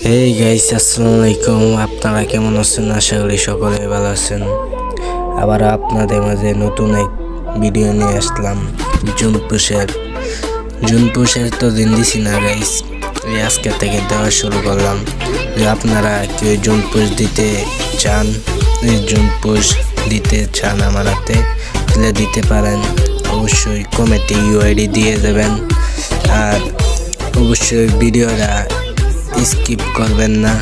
Hey guys, আসসালামু আলাইকুম। আপনারা কেমন আছেন? আশা করি সকলে ভালো আছেন। আবার আপনাদের মাঝে নতুন এক ভিডিও নিয়ে আসলাম। জুন পুষের তো দিন দিছি না গাইস, এই আজকে থেকে দেওয়া শুরু করলাম। যে আপনারা কেউ জুন পুষ দিতে চান, আমার হাতে তাহলে দিতে পারেন। অবশ্যই কমেন্টে ইউআইডি দিয়ে দেবেন, আর অবশ্যই ভিডিওটা স্কিপ করবেন না।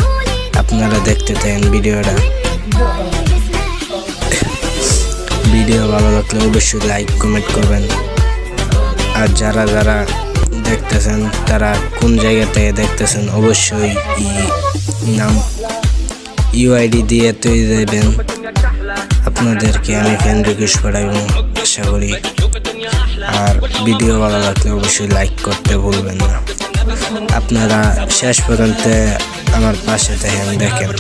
আপনারা দেখতে থাকেন ভিডিও ভালো লাগলে অবশ্যই লাইক কমেন্ট করবেন। আর যারা যারা দেখতেছেন তারা কোন জায়গা থেকে দেখতেছেন অবশ্যই নাম ইউআইডি দিয়ে তৈরি দেবেন। আপনাদেরকে আমি ফ্রেন্ড রিকোয়েস্ট পাঠাবো আশা করি। আর ভিডিও ভালো লাগলে অবশ্যই লাইক করতে ভুলবেন না। আপনারা শেষ পর্যন্ত আমার পাশে থাকেন, দেখেন।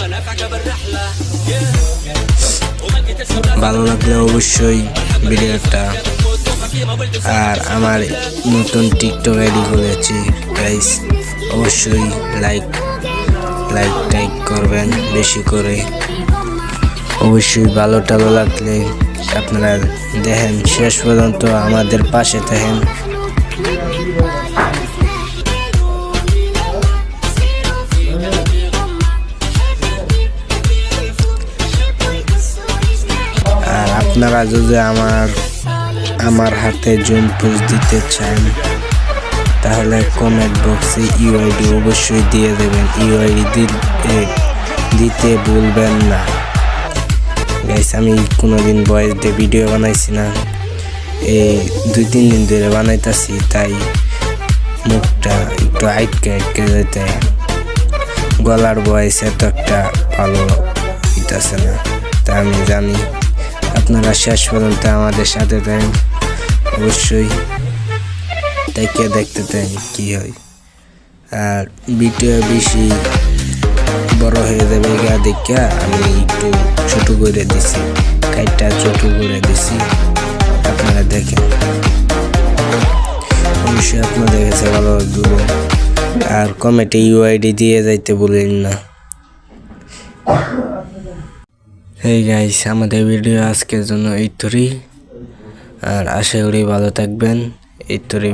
ভালো লাগলে অবশ্যই ভিডিওটা, আর আমার নতুন টিকটক আইডি খুলেছি গাইস, অবশ্যই লাইক করবেন বেশি করে। অবশ্যই ভালো লাগলে আপনারা দেখেন, শেষ পর্যন্ত আমাদের পাশে থাকেন। আর আপনারা যদি আমার হাতে জুন পুষ দিতে চান তাহলে কমেন্ট বক্সে ইউআইডি অবশ্যই দিয়ে দেবেন। ইউআইডি দিতে ভুলবেন না গাইস। আমি কোনোদিন ভয়েস দিয়ে ভিডিও বানাইছি না, এই 2-3 দিন ধরে বানাইতেছি, তাই মুখটা একটু আটকে যেতে, গলার ভয়েস এত একটা ভালো হইতেছে না, তা আমি জানি। আপনারা শেষ পর্যন্ত আমাদের সাথে থাকেন, অবশ্যই দেখতে থাকেন কি হয়। আর ভিডিও বেশি বড় হয়ে যাবে গা দেখে আমি একটু ছোট করে দিছি, কাইটটা ছোট করে দিছি। আপনারা দেখেন, অবশ্যই আপনাদের কাছে ভালো লাগবে। আর কমেন্টে ইউআইডি দিয়ে যাইতে ভুলেন না। হেই গাইস, আমাদের ভিডিও আজকের জন্য এইটুকুই। আর আশা করি ভালো থাকবেন। এইটুকুই।